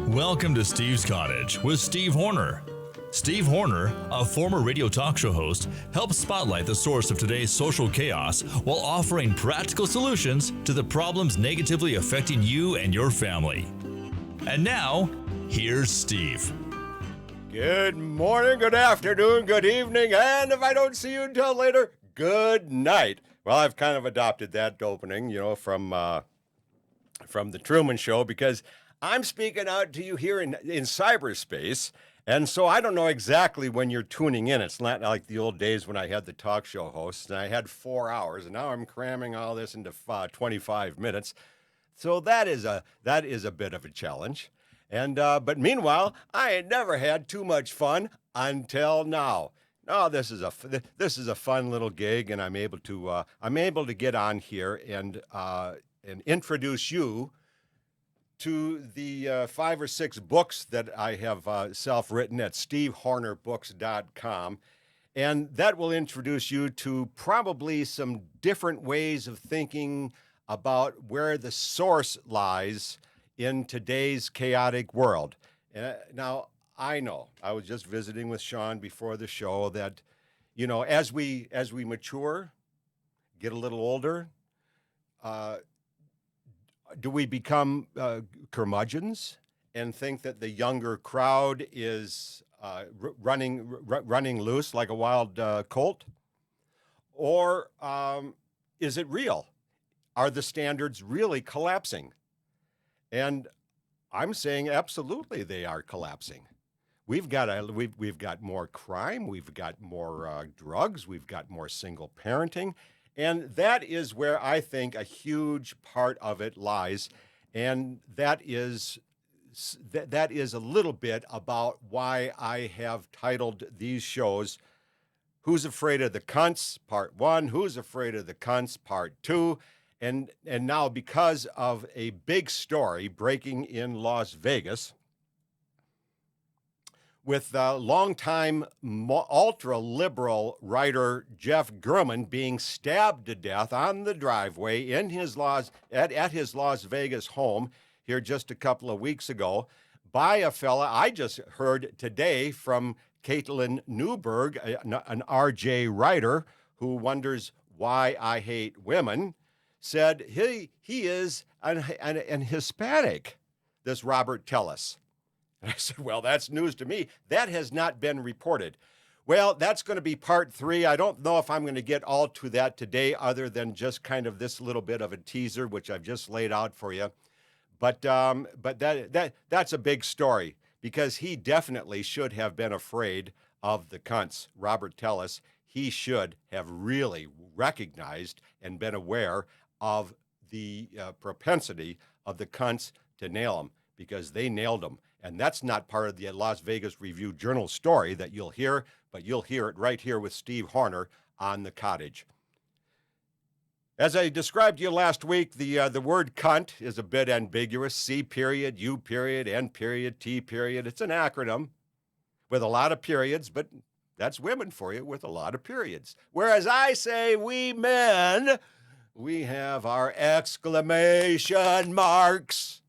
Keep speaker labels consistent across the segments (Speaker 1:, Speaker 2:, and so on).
Speaker 1: Welcome to Steve's Cottage with Steve Horner. Steve Horner, a former radio talk show host, helps spotlight the source of today's social chaos while offering practical solutions to the problems negatively affecting you and your family. And now, here's Steve.
Speaker 2: Good morning, good afternoon, good evening, and if I don't see you until later, good night. Well, I've kind of adopted that opening, from the Truman Show, because I'm speaking out to you here in cyberspace, and so I don't know exactly when you're tuning in. It's not like the old days when I had the talk show hosts, and I had 4 hours, and now I'm cramming all this into 25 minutes. So that is a bit of a challenge. And but meanwhile, I ain't never had too much fun until now. Oh, this is a fun little gig, and I'm able to get on here and introduce you to the 5 or 6 books that I have self-written at stevehornerbooks.com, and that will introduce you to probably some different ways of thinking about where the source lies in today's chaotic world. Now, I know, I was just visiting with Sean before the show that, as we mature, get a little older, do we become curmudgeons and think that the younger crowd is running loose like a wild colt? Or is it real? Are the standards really collapsing? And I'm saying absolutely they are collapsing. We've got more crime, we've got more drugs, we've got more single parenting, and that is where I think a huge part of it lies. And that is a little bit about why I have titled these shows "Who's Afraid of the CUNTS Part 1, Who's Afraid of the CUNTS Part 2, and now because of a big story breaking in Las Vegas with longtime ultra-liberal writer Jeff German being stabbed to death on the driveway in his at his Las Vegas home here just a couple of weeks ago by a fella I just heard today from Caitlin Newberg, an RJ writer who wonders why I hate women, said he is an Hispanic, this Robert Tellis. And I said, well, that's news to me. That has not been reported. Well, that's going to be part 3. I don't know if I'm going to get all to that today other than just kind of this little bit of a teaser, which I've just laid out for you. But that's a big story because he definitely should have been afraid of the CUNTS. Robert Tellis, he should have really recognized and been aware of the propensity of the CUNTS to nail him because they nailed him. And that's not part of the Las Vegas Review-Journal story that you'll hear, but you'll hear it right here with Steve Horner on the Cottage. As I described to you last week, the word cunt is a bit ambiguous. C period, U period, N period, T period. It's an acronym with a lot of periods, but that's women for you with a lot of periods. Whereas I say we men, we have our exclamation marks.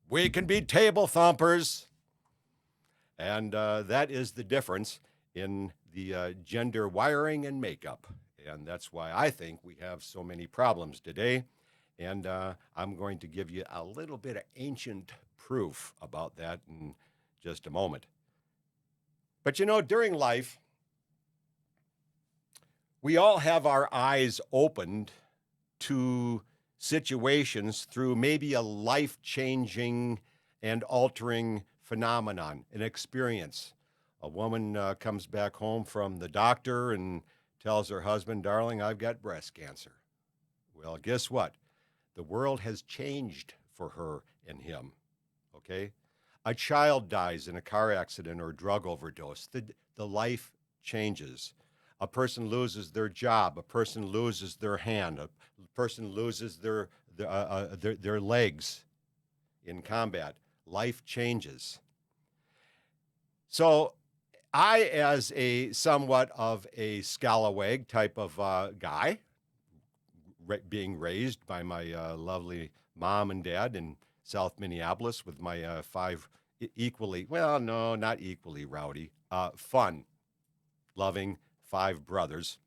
Speaker 2: We can be table thumpers. And that is the difference in the gender wiring and makeup. And that's why I think we have so many problems today. And I'm going to give you a little bit of ancient proof about that in just a moment. But during life, we all have our eyes opened to situations through maybe a life-changing and altering phenomenon, an experience. A woman comes back home from the doctor and tells her husband, darling, I've got breast cancer. Well, guess what? The world has changed for her and him, okay? A child dies in a car accident or drug overdose. The life changes. A person loses their job. A person loses their hand. A person loses their legs in combat. Life changes. So I, as a somewhat of a scalawag type of guy, being raised by my lovely mom and dad in South Minneapolis with my five equally, well, no, not equally rowdy, fun, loving five brothers.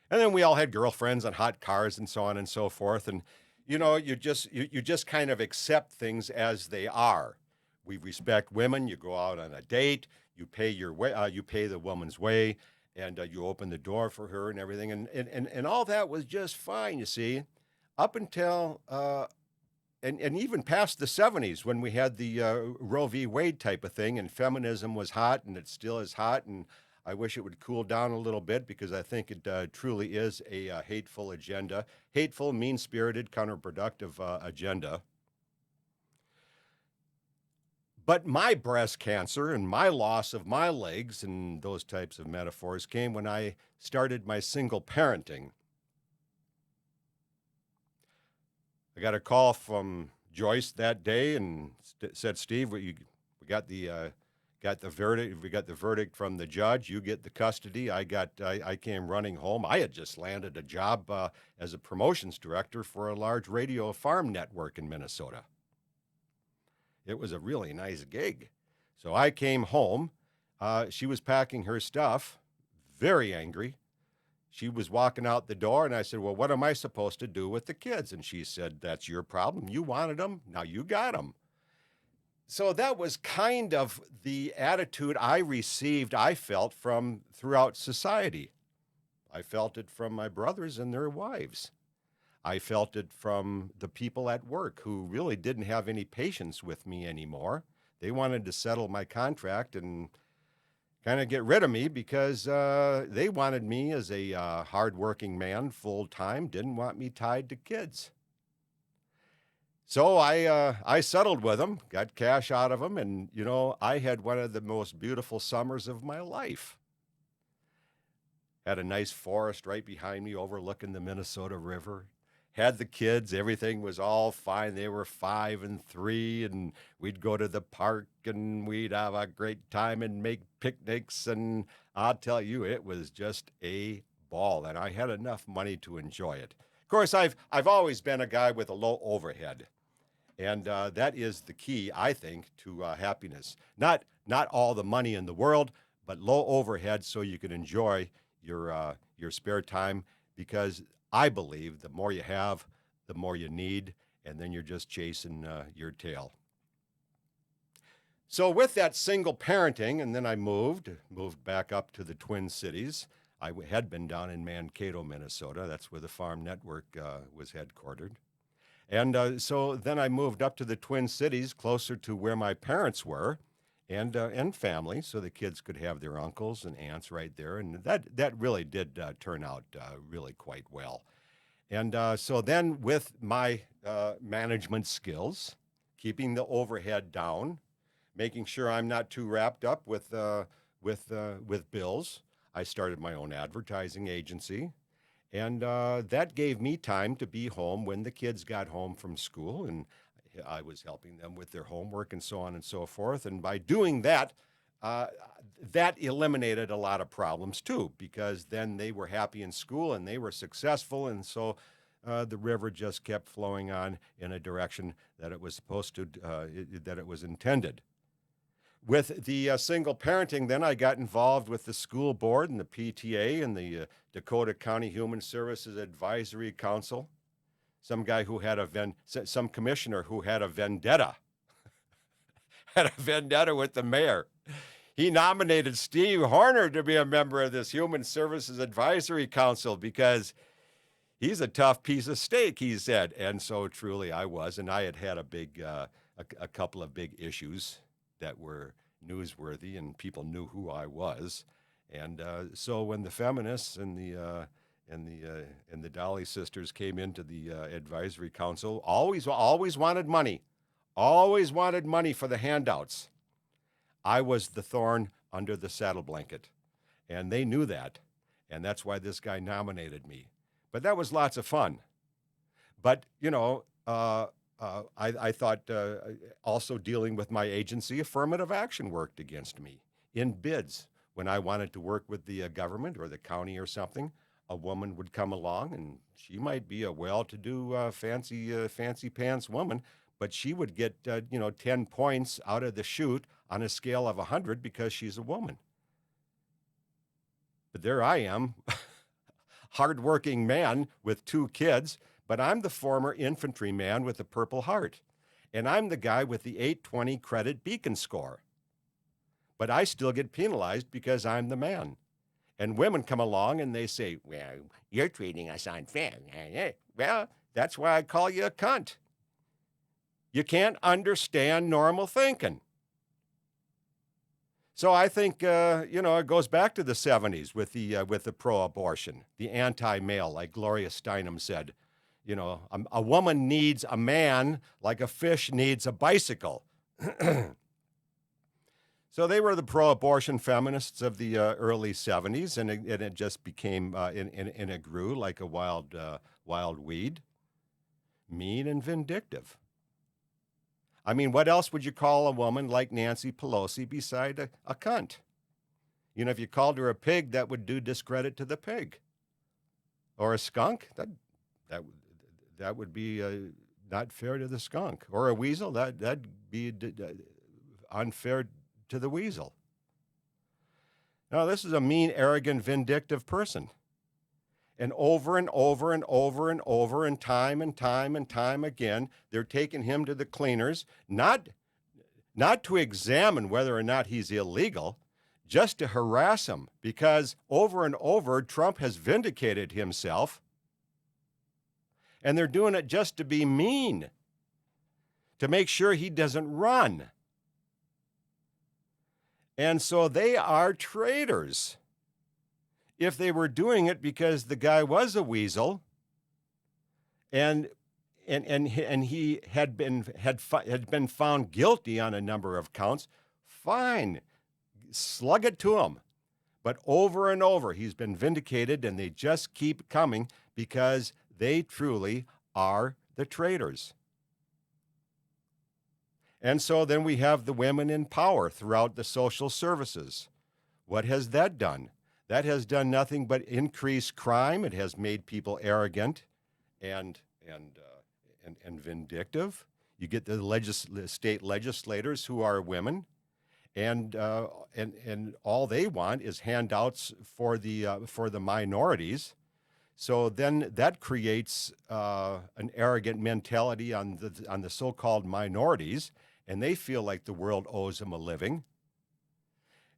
Speaker 2: And then we all had girlfriends and hot cars and so on and so forth. And you just kind of accept things as they are. We respect women. You go out on a date. You pay your way. You pay the woman's way, and you open the door for her and everything. And all that was just fine. You see, up until and even past the 70s when we had the Roe v. Wade type of thing, and feminism was hot, and it still is hot, and I wish it would cool down a little bit because I think it truly is a hateful agenda, hateful, mean-spirited, counterproductive agenda. But my breast cancer and my loss of my legs and those types of metaphors came when I started my single parenting. I got a call from Joyce that day and said, "Steve, we got the verdict. We got the verdict from the judge. You get the custody." I came running home. I had just landed a job as a promotions director for a large radio farm network in Minnesota. It was a really nice gig. So I came home. She was packing her stuff, very angry. She was walking out the door, and I said, "Well, what am I supposed to do with the kids?" And she said, "That's your problem. You wanted them. Now you got them." So that was kind of the attitude I received, I felt, from throughout society. I felt it from my brothers and their wives. I felt it from the people at work who really didn't have any patience with me anymore. They wanted to settle my contract and kind of get rid of me because they wanted me as a hardworking man full-time, didn't want me tied to kids. So I settled with them, got cash out of them, and, I had one of the most beautiful summers of my life. Had a nice forest right behind me overlooking the Minnesota River. Had the kids, everything was all fine. They were 5 and 3, and we'd go to the park, and we'd have a great time and make picnics, and I'll tell you, it was just a ball, and I had enough money to enjoy it. Of course, I've always been a guy with a low overhead, and that is the key, I think, to happiness. Not all the money in the world, but low overhead so you can enjoy your spare time, because I believe the more you have, the more you need, and then you're just chasing your tail. So with that single parenting, and then I moved back up to the Twin Cities. I had been down in Mankato, Minnesota. That's where the farm network was headquartered. And so then I moved up to the Twin Cities, closer to where my parents were, and family, so the kids could have their uncles and aunts right there. And that really did turn out really quite well. And so then with my management skills, keeping the overhead down, making sure I'm not too wrapped up with bills, I started my own advertising agency. And that gave me time to be home when the kids got home from school, and I was helping them with their homework and so on and so forth. And by doing that, that eliminated a lot of problems too, because then they were happy in school and they were successful. And so the river just kept flowing on in a direction that it was supposed to, that it was intended. With the single parenting, then I got involved with the school board and the PTA and the Dakota County Human Services Advisory Council. Some guy who had some commissioner who had a vendetta, with the mayor. He nominated Steve Horner to be a member of this Human Services Advisory Council because he's a tough piece of steak, he said. And so truly I was, and I had a couple of big issues that were newsworthy, and people knew who I was. And so when the feminists and the Dolly sisters came into the advisory council, always wanted money, for the handouts. I was the thorn under the saddle blanket, and they knew that, and that's why this guy nominated me. But that was lots of fun. But I thought also dealing with my agency, affirmative action worked against me. In bids, when I wanted to work with the government or the county or something, a woman would come along, and she might be a well-to-do, fancy pants woman, but she would get 10 points out of the chute on a scale of 100 because she's a woman. But there I am, hardworking man with 2 kids, but I'm the former infantryman with the Purple Heart, and I'm the guy with the 820 credit beacon score. But I still get penalized because I'm the man. And women come along and they say, well, you're treating us unfair. Well, that's why I call you a cunt. You can't understand normal thinking. So I think, it goes back to the 70s with the pro-abortion, the anti-male, like Gloria Steinem said. A woman needs a man like a fish needs a bicycle. So they were the pro-abortion feminists of the early 70s, and it just became, and it grew like a wild weed, mean and vindictive. I mean, what else would you call a woman like Nancy Pelosi beside a cunt? If you called her a pig, that would do discredit to the pig. Or a skunk, that would be not fair to the skunk. Or a weasel, that'd be unfair to the weasel. Now, this is a mean, arrogant, vindictive person. And over and over and over and over and time again, they're taking him to the cleaners, not to examine whether or not he's illegal, just to harass him, because over and over, Trump has vindicated himself, and they're doing it just to be mean, to make sure he doesn't run. And so they are traitors. If they were doing it because the guy was a weasel, and he had been found guilty on a number of counts, fine, slug it to him. But over and over, he's been vindicated, and they just keep coming because they truly are the traitors. And so then we have the women in power throughout the social services. What has that done? That has done nothing but increase crime. It has made people arrogant and vindictive. You get the state legislators who are women, and all they want is handouts for the minorities. So then that creates an arrogant mentality on the so-called minorities, and they feel like the world owes them a living.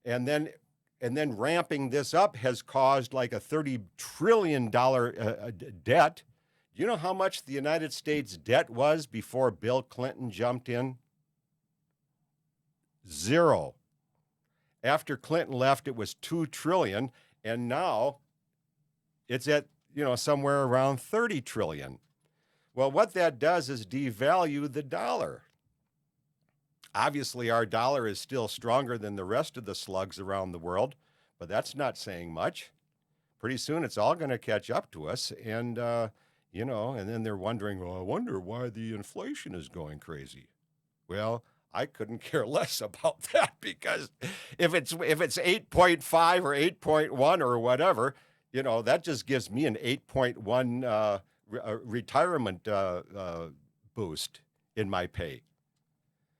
Speaker 2: And then ramping this up has caused like a $30 trillion debt. Do you know how much the United States debt was before Bill Clinton jumped in? 0. After Clinton left, it was $2 trillion, and now it's at somewhere around 30 trillion. Well, what that does is devalue the dollar. Obviously, our dollar is still stronger than the rest of the slugs around the world, but that's not saying much. Pretty soon, it's all going to catch up to us, and and then they're wondering, well, I wonder why the inflation is going crazy. Well, I couldn't care less about that, because if it's 8.5 or 8.1 or whatever, that just gives me an 8.1 retirement boost in my pay.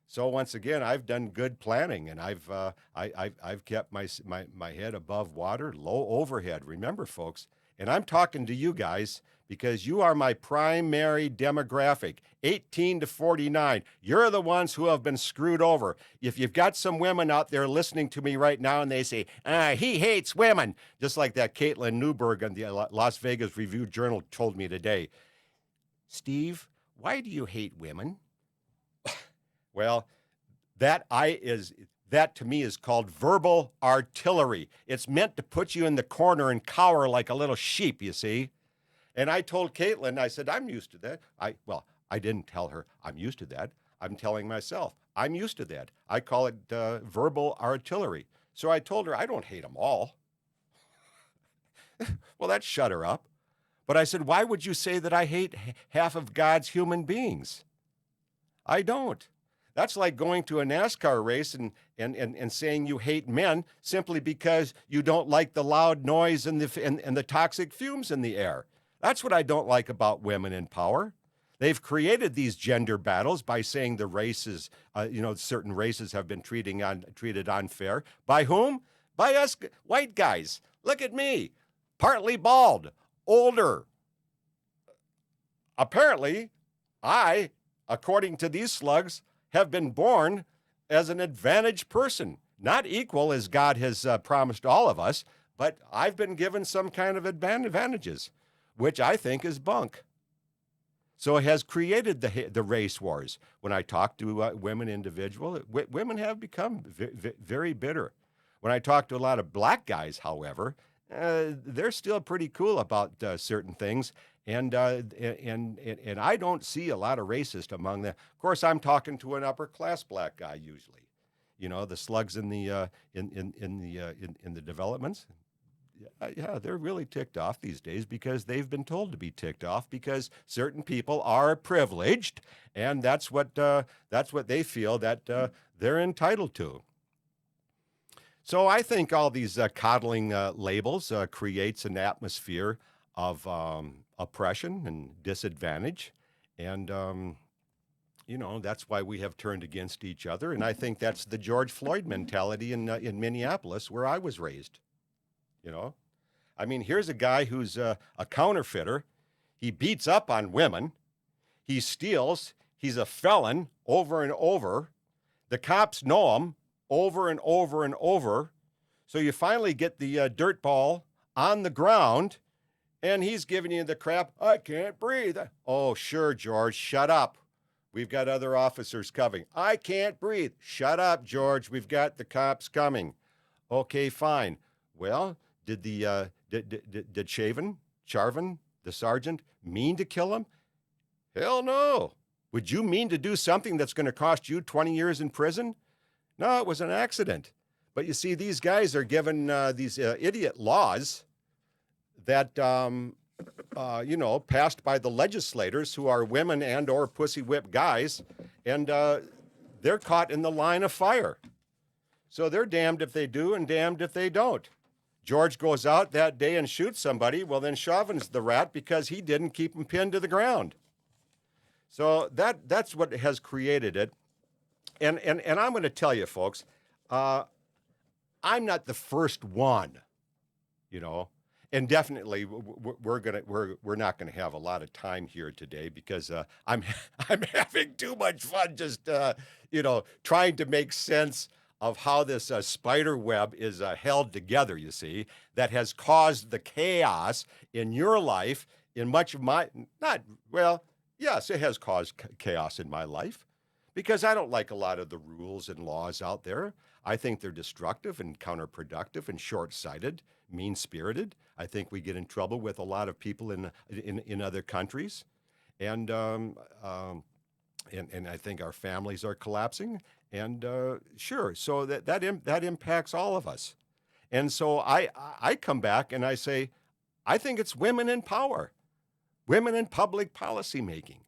Speaker 2: So once again, I've done good planning, and I've kept my head above water, low overhead. Remember, folks, and I'm talking to you guys because you are my primary demographic, 18 to 49. You're the ones who have been screwed over. If you've got some women out there listening to me right now and they say, he hates women, just like that Caitlin Newberg on the Las Vegas Review-Journal told me today. Steve, why do you hate women? Well, that to me is called verbal artillery. It's meant to put you in the corner and cower like a little sheep, you see. And I told Caitlin, I said, I'm used to that. I didn't tell her I'm used to that. I'm telling myself, I'm used to that. I call it verbal artillery. So I told her, I don't hate them all. Well, that shut her up. But I said, why would you say that I hate half of God's human beings? I don't. That's like going to a NASCAR race and saying you hate men simply because you don't like the loud noise and the toxic fumes in the air. That's what I don't like about women in power. They've created these gender battles by saying the races, certain races have been treated unfair. By whom? By us white guys. Look at me, partly bald, older. Apparently, I, according to these slugs, have been born as an advantaged person, not equal as God has promised all of us, but I've been given some kind of advantages, which I think is bunk. So it has created the race wars. When I talk to women individually, women have become very bitter. When I talk to a lot of black guys, however, they're still pretty cool about certain things, and I don't see a lot of racist among them. Of course, I'm talking to an upper class black guy usually. The slugs in the developments. Yeah, they're really ticked off these days because they've been told to be ticked off because certain people are privileged, and that's what they feel that they're entitled to. So I think all these coddling labels creates an atmosphere of oppression and disadvantage, and that's why we have turned against each other. And I think that's the George Floyd mentality in Minneapolis, where I was raised. I mean, here's a guy who's a counterfeiter. He beats up on women. He steals. He's a felon over and over. The cops know him over and over and over. So you finally get the dirt ball on the ground, and he's giving you the crap, I can't breathe. Oh, sure, George, shut up. We've got other officers coming. I can't breathe. Shut up, George. We've got the cops coming. Okay, fine. Well, did Charvin, the sergeant, mean to kill him? Hell no. Would you mean to do something that's going to cost you 20 years in prison? No, it was an accident. But you see, these guys are given these idiot laws that, passed by the legislators who are women and or pussy whip guys, and they're caught in the line of fire. So they're damned if they do and damned if they don't. George goes out that day and shoots somebody. Well, then Chauvin's the rat because he didn't keep him pinned to the ground. So that's what has created it. And I'm going to tell you, folks, I'm not the first one, and definitely we're not going to have a lot of time here today because I'm having too much fun just trying to make sense of how this spider web is held together, you see, that has caused the chaos in your life, in much of yes, it has caused chaos in my life because I don't like a lot of the rules and laws out there. I think they're destructive and counterproductive and short-sighted, mean-spirited. I think we get in trouble with a lot of people in other countries. And I think our families are collapsing. And sure, so that impacts all of us. And so I come back and I say, I think it's women in power, women in public policy making.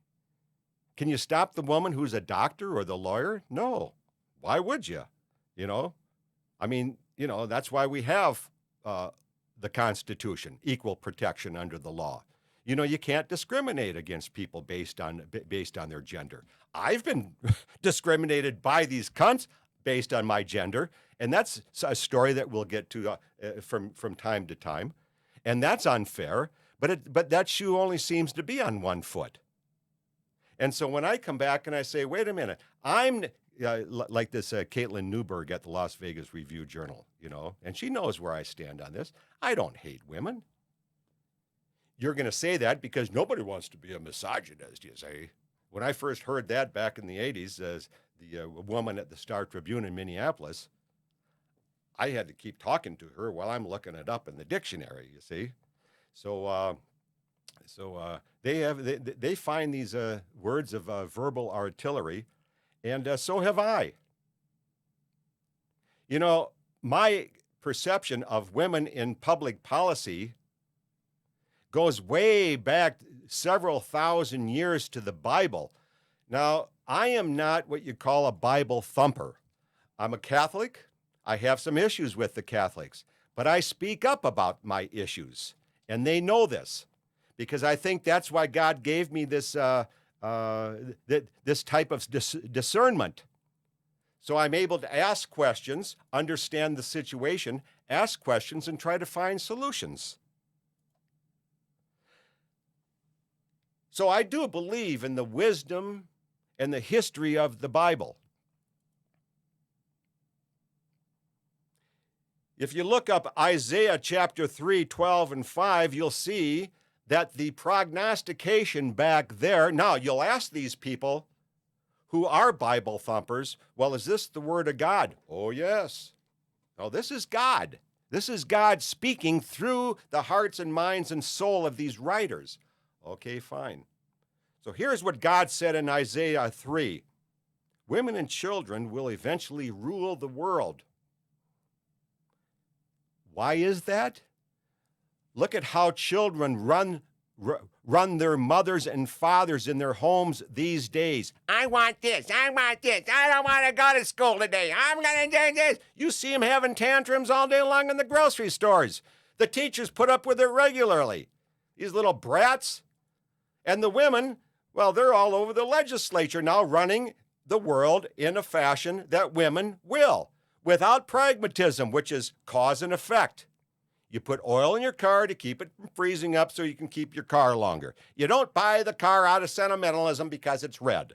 Speaker 2: Can you stop the woman who's a doctor or the lawyer? No. Why would you? That's why we have the Constitution, equal protection under the law. You can't discriminate against people based on their gender. I've been discriminated by these cunts based on my gender, and that's a story that we'll get to from time to time, and that's unfair. But that shoe only seems to be on one foot. And so when I come back and I say, wait a minute, I'm like this Caitlin Newberg at the Las Vegas Review-Journal, and she knows where I stand on this. I don't hate women. You're going to say that because nobody wants to be a misogynist, you say. When I first heard that back in the 80s as the woman at the Star Tribune in Minneapolis, I had to keep talking to her while I'm looking it up in the dictionary, you see. So they find these words of verbal artillery, and so have I. My perception of women in public policy goes way back several thousand years to the Bible. Now, I am not what you call a Bible thumper. I'm a Catholic. I have some issues with the Catholics, but I speak up about my issues, and they know this because I think that's why God gave me this this type of discernment. So I'm able to ask questions, understand the situation, ask questions, and try to find solutions. So I do believe in the wisdom and the history of the Bible. If you look up Isaiah chapter 3, 12, and 5, you'll see that the prognostication back there, now you'll ask these people who are Bible thumpers, well, is this the word of God? Oh, yes. Oh, this is God. This is God speaking through the hearts and minds and soul of these writers. Okay, fine. So here's what God said in Isaiah 3. Women and children will eventually rule the world. Why is that? Look at how children run their mothers and fathers in their homes these days. I want this. I want this. I don't want to go to school today. I'm going to do this. You see them having tantrums all day long in the grocery stores. The teachers put up with it regularly. These little brats. And the women, well, they're all over the legislature now running the world in a fashion that women will, without pragmatism, which is cause and effect. You put oil in your car to keep it from freezing up so you can keep your car longer. You don't buy the car out of sentimentalism because it's red.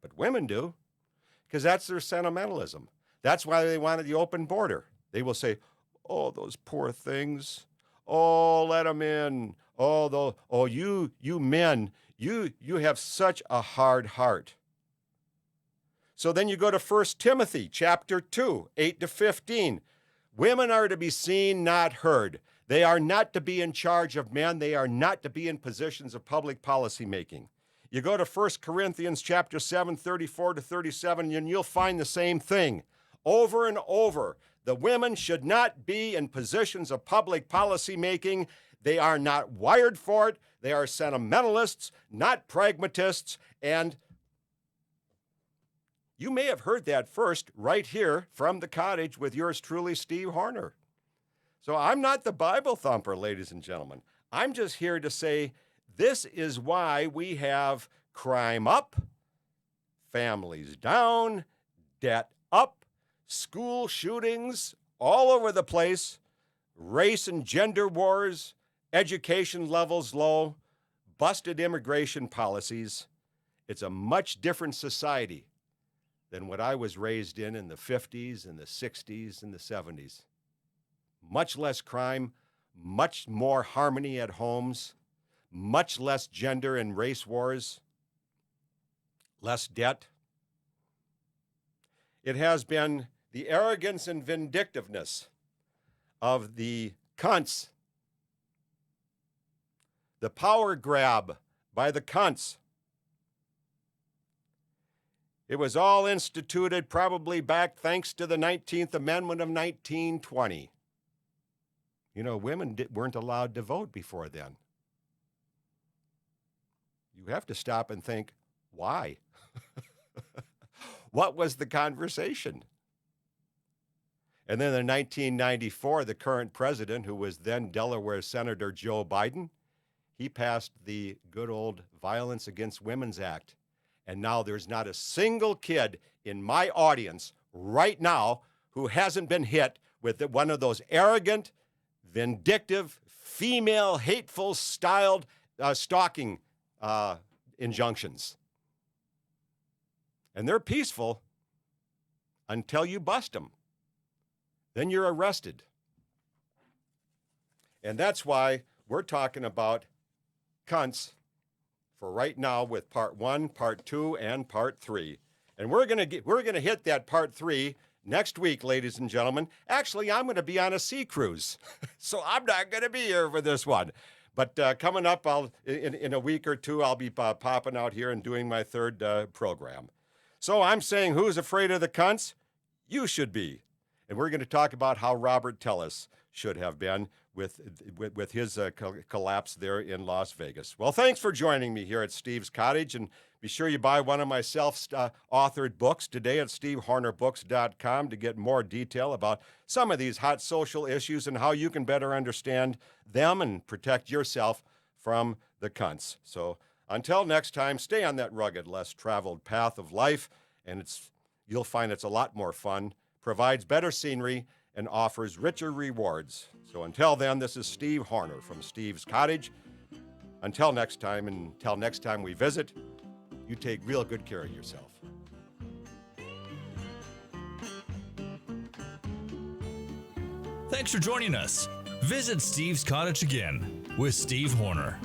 Speaker 2: But women do, because that's their sentimentalism. That's why they wanted the open border. They will say, oh, those poor things. Oh, let them in. Oh, you men, you have such a hard heart. So then you go to 1 Timothy chapter 2, 8 to 15. Women are to be seen, not heard. They are not to be in charge of men. They are not to be in positions of public policy making. You go to 1 Corinthians chapter 7, 34 to 37, and you'll find the same thing. Over and over, the women should not be in positions of public policy making. They are not wired for it. They are sentimentalists, not pragmatists, and you may have heard that first right here from the Cottage with yours truly, Steve Horner. So I'm not the Bible thumper, ladies and gentlemen. I'm just here to say this is why we have crime up, families down, debt up, school shootings all over the place, race and gender wars, education levels low, busted immigration policies. It's a much different society than what I was raised in the 50s and the 60s and the 70s. Much less crime, much more harmony at homes, much less gender and race wars, less debt. It has been the arrogance and vindictiveness of the CUNTS, the power grab by the CUNTS. It was all instituted probably back thanks to the 19th Amendment of 1920. You know, women weren't allowed to vote before then. You have to stop and think, why? What was the conversation? And then in 1994, the current president, who was then Delaware Senator Joe Biden, he passed the good old Violence Against Women's Act. And now there's not a single kid in my audience right now who hasn't been hit with one of those arrogant, vindictive, female, hateful styled stalking injunctions. And they're peaceful until you bust them. Then you're arrested. And that's why we're talking about CUNTS for right now with part 1, part 2, and part 3. And we're gonna hit that part 3 next week, ladies and gentlemen. Actually, I'm gonna be on a sea cruise, so I'm not gonna be here for this one. But coming up, in a week or two, I'll be popping out here and doing my third program. So I'm saying, who's afraid of the CUNTS? You should be. And we're going to talk about how Robert Tellis should have been with his collapse there in Las Vegas. Well, thanks for joining me here at Steve's Cottage, and be sure you buy one of my self-authored books today at stevehornerbooks.com to get more detail about some of these hot social issues and how you can better understand them and protect yourself from the CUNTS. So Until next time, stay on that rugged, less traveled path of life, and you'll find it's a lot more fun, provides better scenery, and offers richer rewards. So until then, this is Steve Horner from Steve's Cottage. Until next time we visit, you take real good care of yourself.
Speaker 1: Thanks for joining us. Visit Steve's Cottage again with Steve Horner.